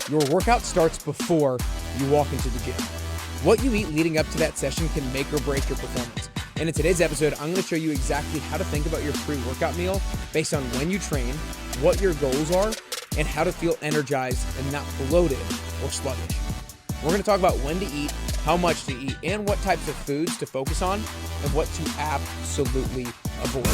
Your workout starts before you walk into the gym. What you eat leading up to that session can make or break your performance. And in today's episode, I'm going to show you exactly how to think about your pre-workout meal based on when you train, what your goals are, and how to feel energized and not bloated or sluggish. We're going to talk about when to eat, how much to eat, and what types of foods to focus on, and what to absolutely avoid.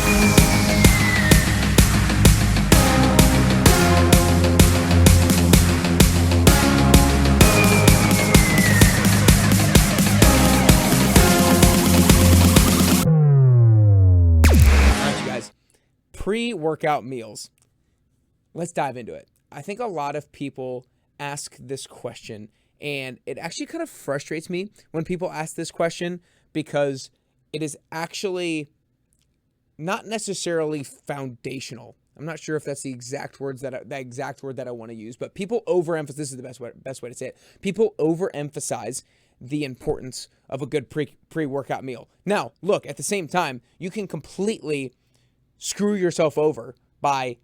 Pre-workout meals. Let's dive into it. I think a lot of people ask this question, and it actually kind of frustrates me when people ask this question because it is actually not necessarily foundational. I'm not sure if that's the exact word that I want to use, but people overemphasize. This is the best way to say it. People overemphasize the importance of a good pre-workout meal. Now, look, at the same time, you can completely screw yourself over by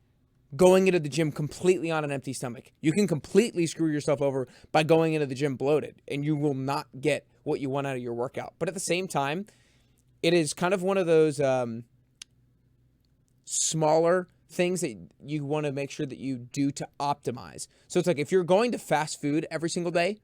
going into the gym completely on an empty stomach. You can completely screw yourself over by going into the gym bloated, and you will not get what you want out of your workout. But at the same time, it is kind of one of those smaller things that you want to make sure that you do to optimize. So it's like if you're going to fast food every single day,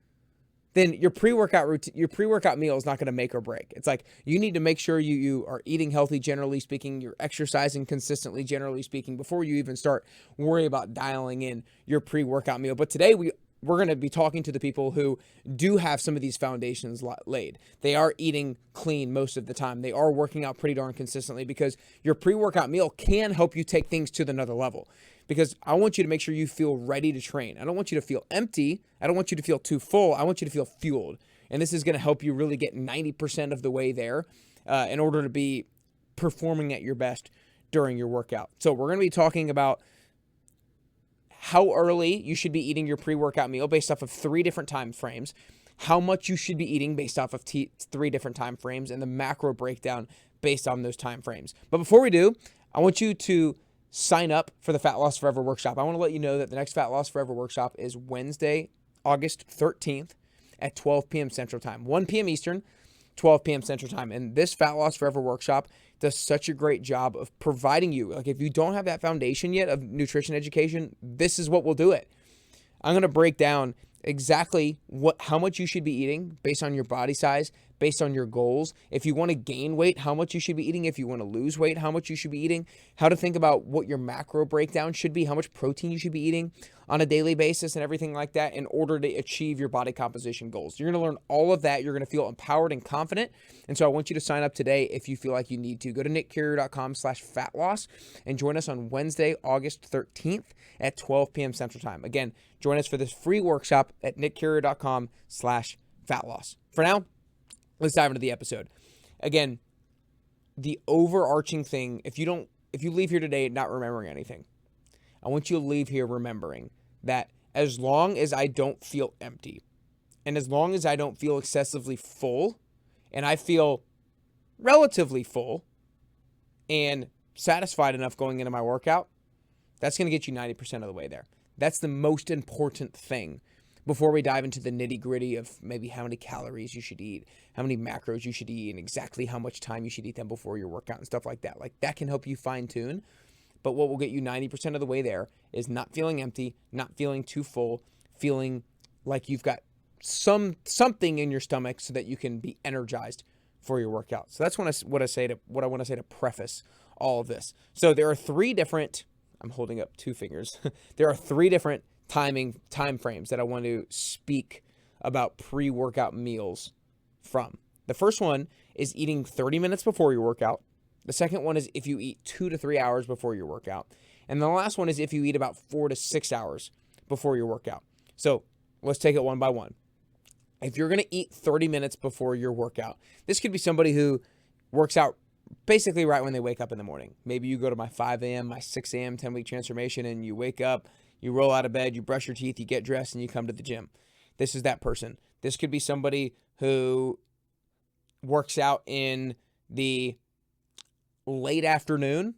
then your pre-workout meal is not going to make or break. It's like you need to make sure you are eating healthy, generally speaking, you're exercising consistently, generally speaking, before you even start worry about dialing in your pre-workout meal. But today we're going to be talking to the people who do have some of these foundations laid. They are eating clean most of the time. They are working out pretty darn consistently because your pre-workout meal can help you take things to another level. Because I want you to make sure you feel ready to train. I don't want you to feel empty. I don't want you to feel too full. I want you to feel fueled. And this is going to help you really get 90% of the way there in order to be performing at your best during your workout. So we're going to be talking about how early you should be eating your pre-workout meal based off of 3 different time frames, how much you should be eating based off of 3 different time frames, and the macro breakdown based on those time frames. But before we do, I want you to sign up for the Fat Loss Forever workshop. I want to let you know that the next Fat Loss Forever workshop is Wednesday, August 13th at 12 p.m. Central Time, 1 p.m. Eastern, 12 p.m. Central Time. And this Fat Loss Forever workshop does such a great job of providing you, like if you don't have that foundation yet of nutrition education, this is what will do it. I'm going to break down exactly how much you should be eating based on your body size, based on your goals. If you want to gain weight, how much you should be eating. If you want to lose weight, how much you should be eating. How to think about what your macro breakdown should be, how much protein you should be eating on a daily basis and everything like that in order to achieve your body composition goals. You're going to learn all of that. You're going to feel empowered and confident. And so I want you to sign up today if you feel like you need to. Go to nickcarrier.com/fatloss and join us on Wednesday, August 13th at 12 p.m. Central Time. Again, join us for this free workshop at nickcarrier.com/fatloss. For now, let's dive into the episode. Again, the overarching thing, if you leave here today not remembering anything, I want you to leave here remembering that as long as I don't feel empty, and as long as I don't feel excessively full, and I feel relatively full and satisfied enough going into my workout, that's going to get you 90% of the way there. That's the most important thing before we dive into the nitty-gritty of maybe how many calories you should eat, how many macros you should eat, and exactly how much time you should eat them before your workout and stuff like that. Like that can help you fine-tune. But what will get you 90% of the way there is not feeling empty, not feeling too full, feeling like you've got something in your stomach so that you can be energized for your workout. So that's what I want to say to preface all of this. So there are 3 different, I'm holding up 2 fingers. There are 3 different time frames that I want to speak about pre-workout meals from. The first one is eating 30 minutes before your workout. The second one is if you eat 2 to 3 hours before your workout. And the last one is if you eat about 4 to 6 hours before your workout. So let's take it one by one. If you're going to eat 30 minutes before your workout, this could be somebody who works out basically right when they wake up in the morning. Maybe you go to my 5 a.m., my 6 a.m. 10-week transformation, and you wake up, you roll out of bed, you brush your teeth, you get dressed, and you come to the gym. This is that person. This could be somebody who works out in the late afternoon.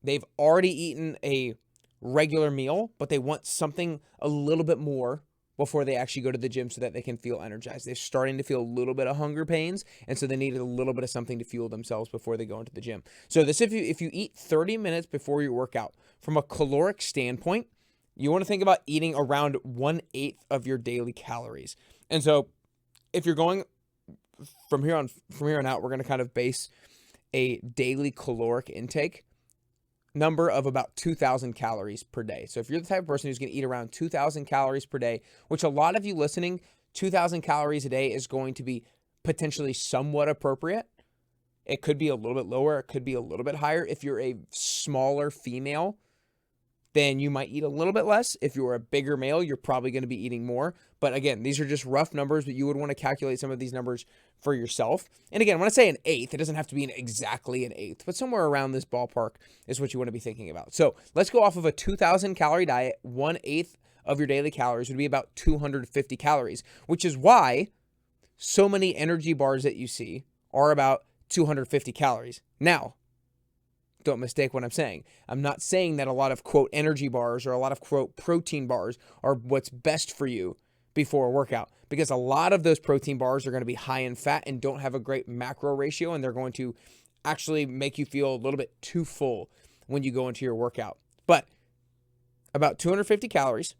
They've already eaten a regular meal, but they want something a little bit more before they actually go to the gym so that they can feel energized. They're starting to feel a little bit of hunger pains, and so they need a little bit of something to fuel themselves before they go into the gym. So this, if you eat 30 minutes before your workout, from a caloric standpoint, you want to think about eating around 1/8 of your daily calories. And so if you're going from here on out, we're going to kind of base a daily caloric intake number of about 2,000 calories per day. So if you're the type of person who's going to eat around 2,000 calories per day, which a lot of you listening, 2,000 calories a day is going to be potentially somewhat appropriate. It could be a little bit lower. It could be a little bit higher. If you're a smaller female, then you might eat a little bit less. If you're a bigger male, you're probably going to be eating more. But again, these are just rough numbers, but you would want to calculate some of these numbers for yourself. And again, when I say 1/8, it doesn't have to be exactly 1/8, but somewhere around this ballpark is what you want to be thinking about. So let's go off of a 2,000 calorie diet. 1/8 of your daily calories would be about 250 calories, which is why so many energy bars that you see are about 250 calories. Now, don't mistake what I'm saying. I'm not saying that a lot of, quote, energy bars or a lot of, quote, protein bars are what's best for you before a workout, because a lot of those protein bars are going to be high in fat and don't have a great macro ratio, and they're going to actually make you feel a little bit too full when you go into your workout. But about 250 calories,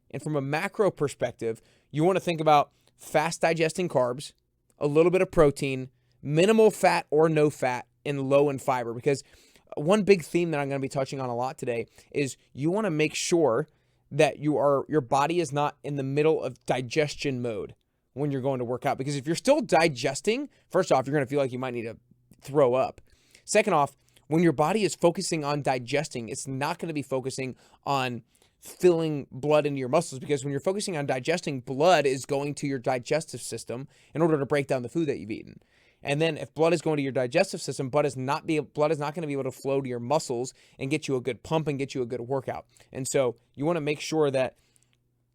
and from a macro perspective, you want to think about fast digesting carbs, a little bit of protein, minimal fat or no fat, and low in fiber, because one big theme that I'm going to be touching on a lot today is you want to make sure that your body is not in the middle of digestion mode when you're going to work out. Because if you're still digesting, first off, you're going to feel like you might need to throw up. Second off, when your body is focusing on digesting, it's not going to be focusing on filling blood into your muscles, because when you're focusing on digesting, blood is going to your digestive system in order to break down the food that you've eaten. And then if blood is going to your digestive system, blood is not going to be able to flow to your muscles and get you a good pump and get you a good workout. And so you want to make sure that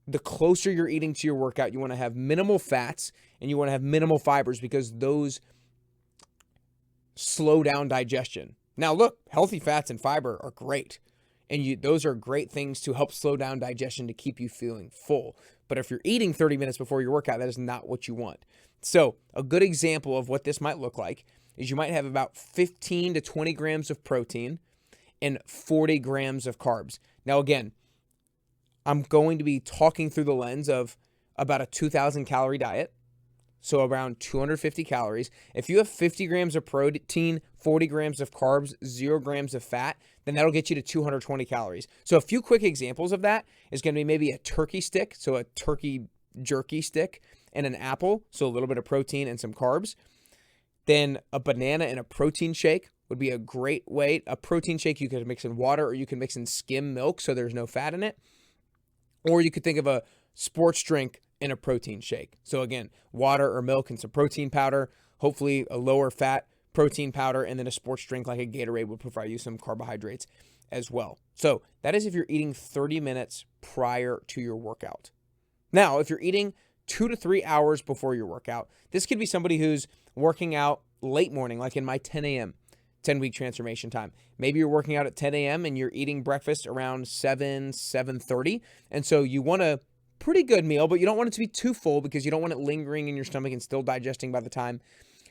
the closer you're eating to your workout, you want to have minimal fats and you want to have minimal fibers, because those slow down digestion. Now look, healthy fats and fiber are great. And those are great things to help slow down digestion to keep you feeling full. But if you're eating 30 minutes before your workout, that is not what you want. So a good example of what this might look like is you might have about 15 to 20 grams of protein and 40 grams of carbs. Now, again, I'm going to be talking through the lens of about a 2,000 calorie diet, so around 250 calories. If you have 50 grams of protein, 40 grams of carbs, 0 grams of fat, then that'll get you to 220 calories. So a few quick examples of that is going to be maybe a turkey stick, so a turkey jerky stick, and an apple, so a little bit of protein and some carbs. Then a banana and a protein shake would be a great way. A protein shake you could mix in water, or you can mix in skim milk so there's no fat in it. Or you could think of a sports drink in a protein shake. So again, water or milk and some protein powder, hopefully a lower fat protein powder, and then a sports drink like a Gatorade will provide you some carbohydrates as well. So that is if you're eating 30 minutes prior to your workout. Now, if you're eating 2 to 3 hours before your workout, this could be somebody who's working out late morning, like in my 10 a.m., 10-week transformation time. Maybe you're working out at 10 a.m. and you're eating breakfast around 7:30. And so you want a pretty good meal, but you don't want it to be too full, because you don't want it lingering in your stomach and still digesting by the time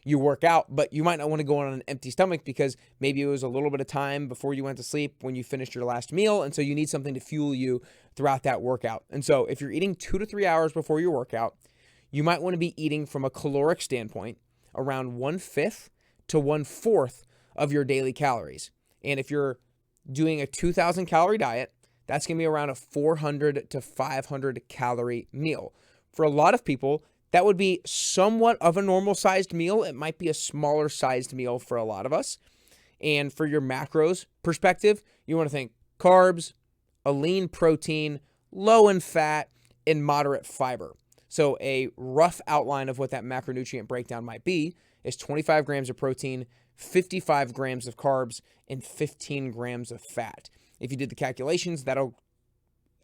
you work out. But you might not want to go on an empty stomach, because maybe it was a little bit of time before you went to sleep when you finished your last meal. And so you need something to fuel you throughout that workout. And so if you're eating 2 to 3 hours before your workout, you might want to be eating from a caloric standpoint around 1/5 to 1/4 of your daily calories. And if you're doing a 2,000 calorie diet, that's going to be around a 400 to 500 calorie meal. For a lot of people, that would be somewhat of a normal sized meal. It might be a smaller sized meal for a lot of us. And for your macros perspective, you want to think carbs, a lean protein, low in fat, and moderate fiber. So a rough outline of what that macronutrient breakdown might be is 25 grams of protein, 55 grams of carbs, and 15 grams of fat. If you did the calculations, that'll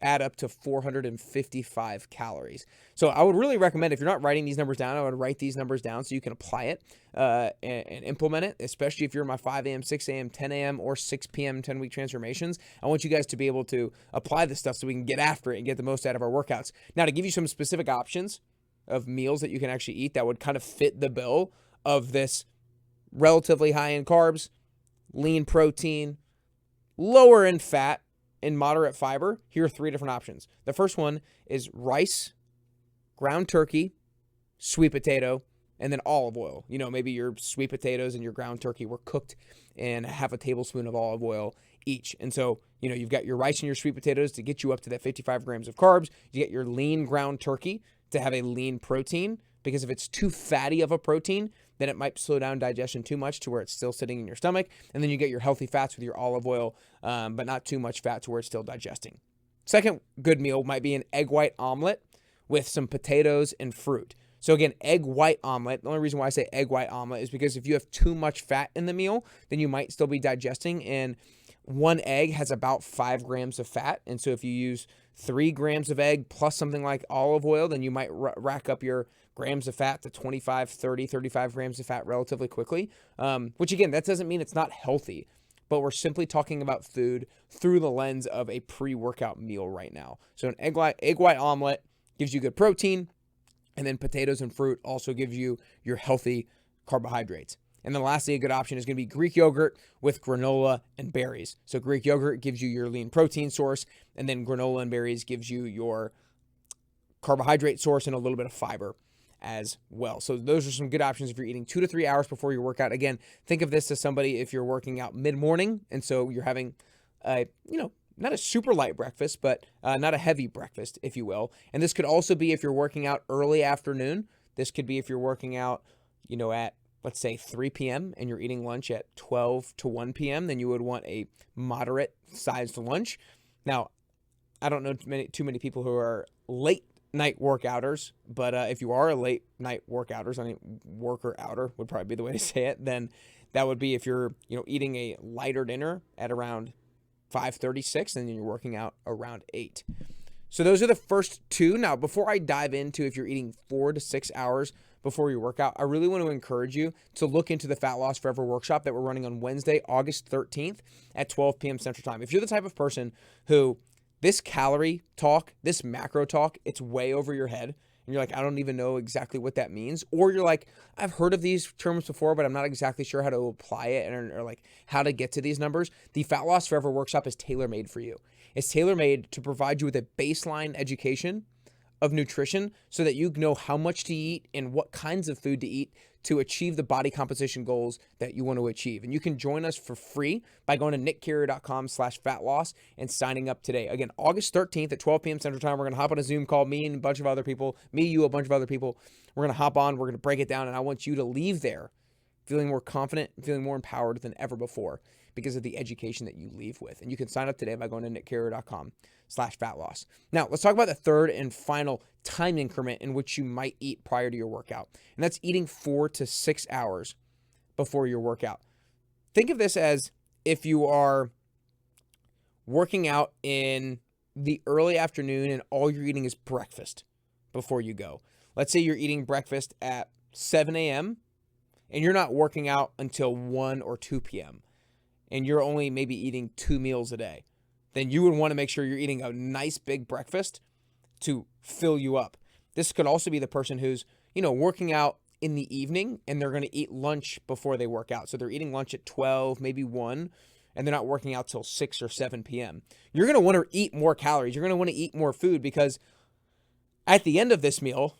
add up to 455 calories. So I would really recommend, if you're not writing these numbers down, I would write these numbers down so you can apply it and implement it, especially if you're in my 5 a.m., 6 a.m., 10 a.m., or 6 p.m. 10-week transformations. I want you guys to be able to apply this stuff so we can get after it and get the most out of our workouts. Now, to give you some specific options of meals that you can actually eat that would kind of fit the bill of this relatively high in carbs, lean protein, lower in fat, and moderate fiber, here are 3 different options. The first one is rice, ground turkey, sweet potato, and then olive oil. You know, maybe your sweet potatoes and your ground turkey were cooked in half a tablespoon of olive oil each. And so, you know, you've got your rice and your sweet potatoes to get you up to that 55 grams of carbs. You get your lean ground turkey to have a lean protein, because if it's too fatty of a protein, then it might slow down digestion too much to where it's still sitting in your stomach. And then you get your healthy fats with your olive oil, but not too much fat to where it's still digesting. Second good meal might be an egg white omelet with some potatoes and fruit. So again, egg white omelet. The only reason why I say egg white omelet is because if you have too much fat in the meal, then you might still be digesting. And one egg has about 5 grams of fat. And so if you use 3 grams of egg plus something like olive oil, then you might rack up your grams of fat to 25, 30, 35 grams of fat relatively quickly. Which again, that doesn't mean it's not healthy, but we're simply talking about food through the lens of a pre-workout meal right now. So an egg white omelet gives you good protein, and then potatoes and fruit also gives you your healthy carbohydrates. And then lastly, a good option is going to be Greek yogurt with granola and berries. So Greek yogurt gives you your lean protein source, and then granola and berries gives you your carbohydrate source and a little bit of fiber as well. So those are some good options if you're eating 2 to 3 hours before your workout. Again, think of this as somebody if you're working out mid-morning, and so you're having not a super light breakfast, but not a heavy breakfast, if you will. And this could also be if you're working out early afternoon. This could be if you're working out, at, let's say, 3 p.m. and you're eating lunch at 12 to 1 p.m., then you would want a moderate-sized lunch. Now, I don't know too many people who are late night workouters, but if you are a late night workouters, worker outer would probably be the way to say it, then that would be if you're, eating a lighter dinner at around 5:36, and then you're working out around 8. So those are the first 2. Now, before I dive into if you're eating 4 to 6 hours before your workout, I really want to encourage you to look into the Fat Loss Forever workshop that we're running on Wednesday, August 13th at 12 p.m. Central Time. If you're the type of person who this calorie talk, this macro talk, it's way over your head, and you're like, I don't even know exactly what that means. Or you're like, I've heard of these terms before, but I'm not exactly sure how to apply it or like how to get to these numbers. The Fat Loss Forever workshop is tailor-made for you. It's tailor-made to provide you with a baseline education of nutrition so that you know how much to eat and what kinds of food to eat to achieve the body composition goals that you want to achieve. And you can join us for free by going to nickcarrier.com/fatloss and signing up today. Again, August 13th at 12 p.m. Central Time, we're going to hop on a Zoom call, me and a bunch of other people, a bunch of other people. We're going to hop on, we're going to break it down, and I want you to leave there feeling more confident, feeling more empowered than ever before because of the education that you leave with. And you can sign up today by going to nickcarrier.com/fatloss. Now, let's talk about the third and final time increment in which you might eat prior to your workout. And that's eating 4 to 6 hours before your workout. Think of this as if you are working out in the early afternoon and all you're eating is breakfast before you go. Let's say you're eating breakfast at 7 a.m. and you're not working out until 1 or 2 p.m. and you're only maybe eating 2 meals a day. Then you would want to make sure you're eating a nice big breakfast to fill you up. This could also be the person who's, working out in the evening and they're going to eat lunch before they work out. So they're eating lunch at 12, maybe 1, and they're not working out till 6 or 7 p.m. You're going to want to eat more calories. You're going to want to eat more food because at the end of this meal,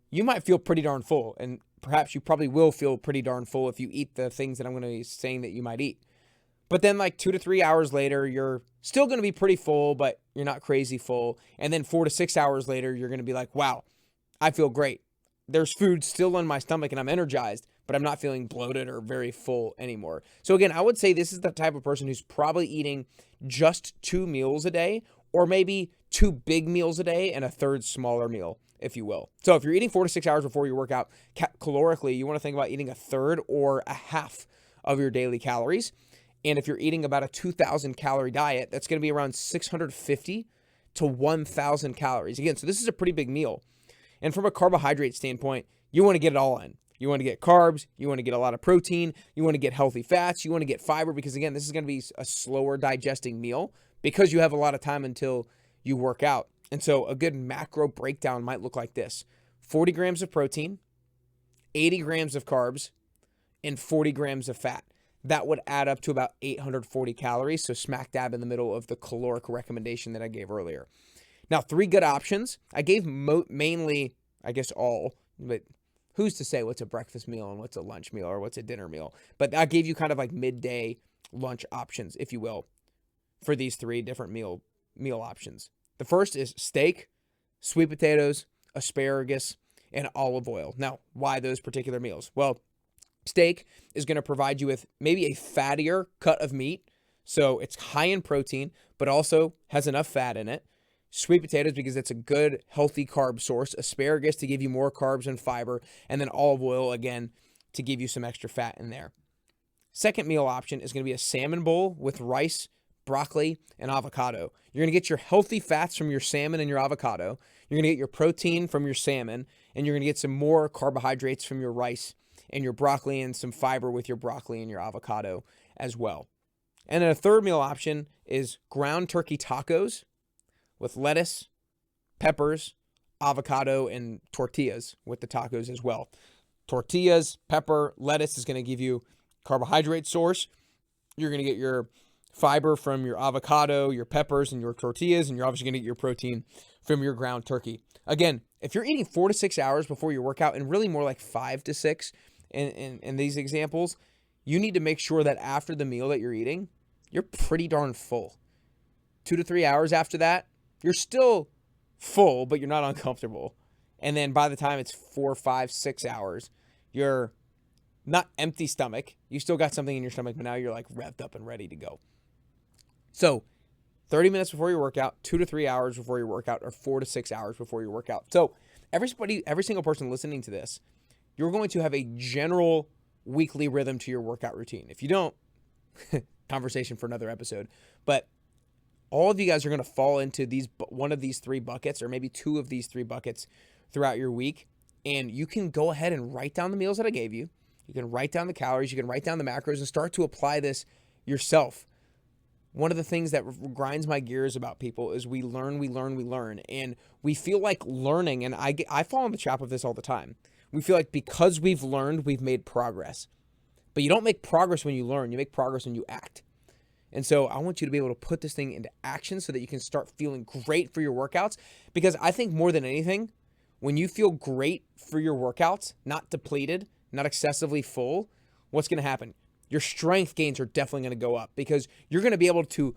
you might feel pretty darn full. And perhaps you probably will feel pretty darn full if you eat the things that I'm going to be saying that you might eat. But then like 2 to 3 hours later, you're still going to be pretty full, but you're not crazy full. And then 4 to 6 hours later, you're going to be like, wow, I feel great. There's food still in my stomach and I'm energized, but I'm not feeling bloated or very full anymore. So again, I would say this is the type of person who's probably eating just 2 meals a day, or maybe 2 big meals a day and a third smaller meal, if you will. So if you're eating 4 to 6 hours before your workout, calorically, you want to think about eating a third or a half of your daily calories. And if you're eating about a 2,000 calorie diet, that's going to be around 650 to 1,000 calories. Again, so this is a pretty big meal. And from a carbohydrate standpoint, you want to get it all in. You want to get carbs, you want to get a lot of protein, you want to get healthy fats, you want to get fiber, because again, this is going to be a slower digesting meal because you have a lot of time until you work out. And so a good macro breakdown might look like this: 40 grams of protein, 80 grams of carbs, and 40 grams of fat. That would add up to about 840 calories, so smack dab in the middle of the caloric recommendation that I gave earlier. Now, 3 good options. I gave mainly, I guess all, but who's to say what's a breakfast meal and what's a lunch meal or what's a dinner meal? But I gave you kind of like midday lunch options, if you will, for these 3 different meal options. The first is steak, sweet potatoes, asparagus, and olive oil. Now, why those particular meals? Well, steak is going to provide you with maybe a fattier cut of meat, so it's high in protein, but also has enough fat in it. Sweet potatoes, because it's a good, healthy carb source. Asparagus to give you more carbs and fiber. And then olive oil, again, to give you some extra fat in there. Second meal option is going to be a salmon bowl with rice, broccoli, and avocado. You're going to get your healthy fats from your salmon and your avocado. You're going to get your protein from your salmon. And you're going to get some more carbohydrates from your rice and your broccoli, and some fiber with your broccoli and your avocado as well. And then a third meal option is ground turkey tacos with lettuce, peppers, avocado, and tortillas with the tacos as well. Tortillas, pepper, lettuce is going to give you carbohydrate source. You're going to get your fiber from your avocado, your peppers, and your tortillas, and you're obviously going to get your protein from your ground turkey. Again, if you're eating 4 to 6 hours before your workout, and really more like 5 to 6 in these examples, you need to make sure that after the meal that you're eating, you're pretty darn full. 2 to 3 hours after that, you're still full, but you're not uncomfortable. And then by the time it's 4, 5, 6 hours, you're not empty stomach. You still got something in your stomach, but now you're like revved up and ready to go. So 30 minutes before your workout, 2 to 3 hours before your workout, or 4 to 6 hours before your workout. So every single person listening to this, you're going to have a general weekly rhythm to your workout routine. If you don't, conversation for another episode. But all of you guys are going to fall into one of these 3 buckets, or maybe 2 of these 3 buckets throughout your week. And you can go ahead and write down the meals that I gave you. You can write down the calories. You can write down the macros and start to apply this yourself. One of the things that grinds my gears about people is we learn. And we feel like learning, and I fall in the trap of this all the time. We feel like because we've learned, we've made progress. But you don't make progress when you learn. You make progress when you act. And so I want you to be able to put this thing into action so that you can start feeling great for your workouts. Because I think more than anything, when you feel great for your workouts, not depleted, not excessively full, what's going to happen? Your strength gains are definitely going to go up, because you're going to be able to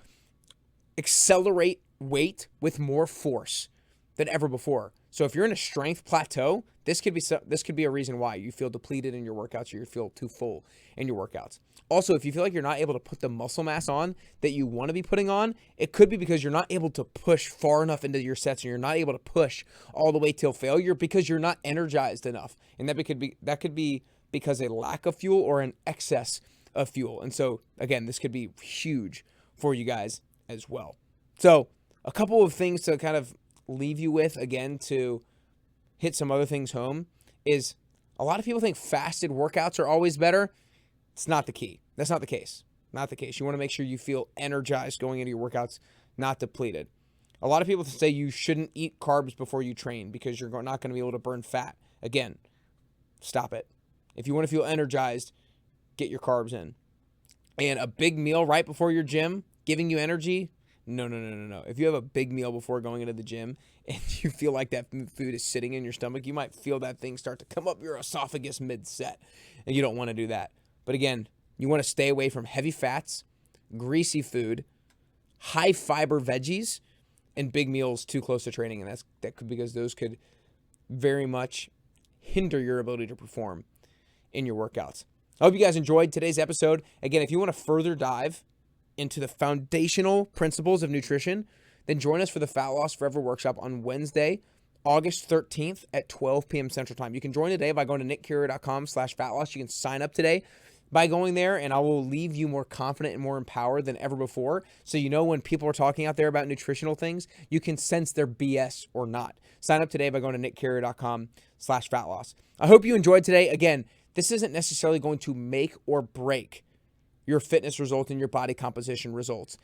accelerate weight with more force than ever before. So if you're in a strength plateau, this could be a reason why you feel depleted in your workouts, or you feel too full in your workouts. Also, if you feel like you're not able to put the muscle mass on that you want to be putting on, it could be because you're not able to push far enough into your sets, and you're not able to push all the way till failure because you're not energized enough. And that could be because a lack of fuel or an excess of fuel. And so again, this could be huge for you guys as well. So a couple of things to kind of leave you with, again, to hit some other things home, is a lot of people think fasted workouts are always better. It's not the key. That's not the case. Not the case. You want to make sure you feel energized going into your workouts, not depleted. A lot of people say you shouldn't eat carbs before you train because you're not going to be able to burn fat. Again, stop it. If you want to feel energized, get your carbs in. And a big meal right before your gym giving you energy, no. If you have a big meal before going into the gym and you feel like that food is sitting in your stomach, you might feel that thing start to come up your esophagus mid-set, and you don't want to do that. But again, you want to stay away from heavy fats, greasy food, high fiber veggies, and big meals too close to training. And because those could very much hinder your ability to perform in your workouts. I hope you guys enjoyed today's episode. Again, if you want to further dive into the foundational principles of nutrition, then join us for the Fat Loss Forever workshop on Wednesday, August 13th at 12 p.m. Central Time. You can join today by going to nickcarrier.com/fatloss. You can sign up today by going there, and I will leave you more confident and more empowered than ever before. So when people are talking out there about nutritional things, you can sense their BS or not. Sign up today by going to nickcarrier.com/fat loss. I hope you enjoyed today. Again, this isn't necessarily going to make or break your fitness results and your body composition results.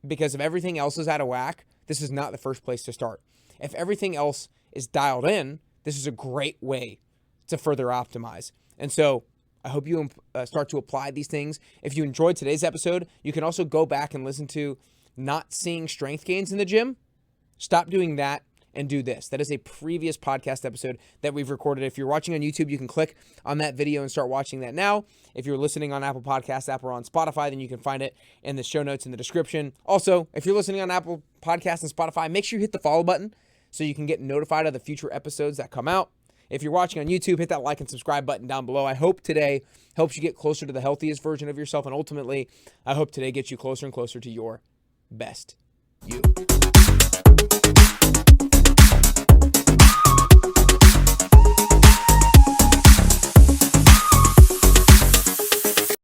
Because if everything else is out of whack, this is not the first place to start. If everything else is dialed in, this is a great way to further optimize. And so I hope you start to apply these things. If you enjoyed today's episode, you can also go back and listen to not seeing strength gains in the gym. Stop doing that and do this. That is a previous podcast episode that we've recorded. If you're watching on YouTube, you can click on that video and start watching that now. If you're listening on Apple Podcasts app or on Spotify, then you can find it in the show notes in the description. Also, if you're listening on Apple Podcasts and Spotify, make sure you hit the follow button so you can get notified of the future episodes that come out. If you're watching on YouTube, hit that like and subscribe button down below. I hope today helps you get closer to the healthiest version of yourself, and ultimately, I hope today gets you closer and closer to your best you.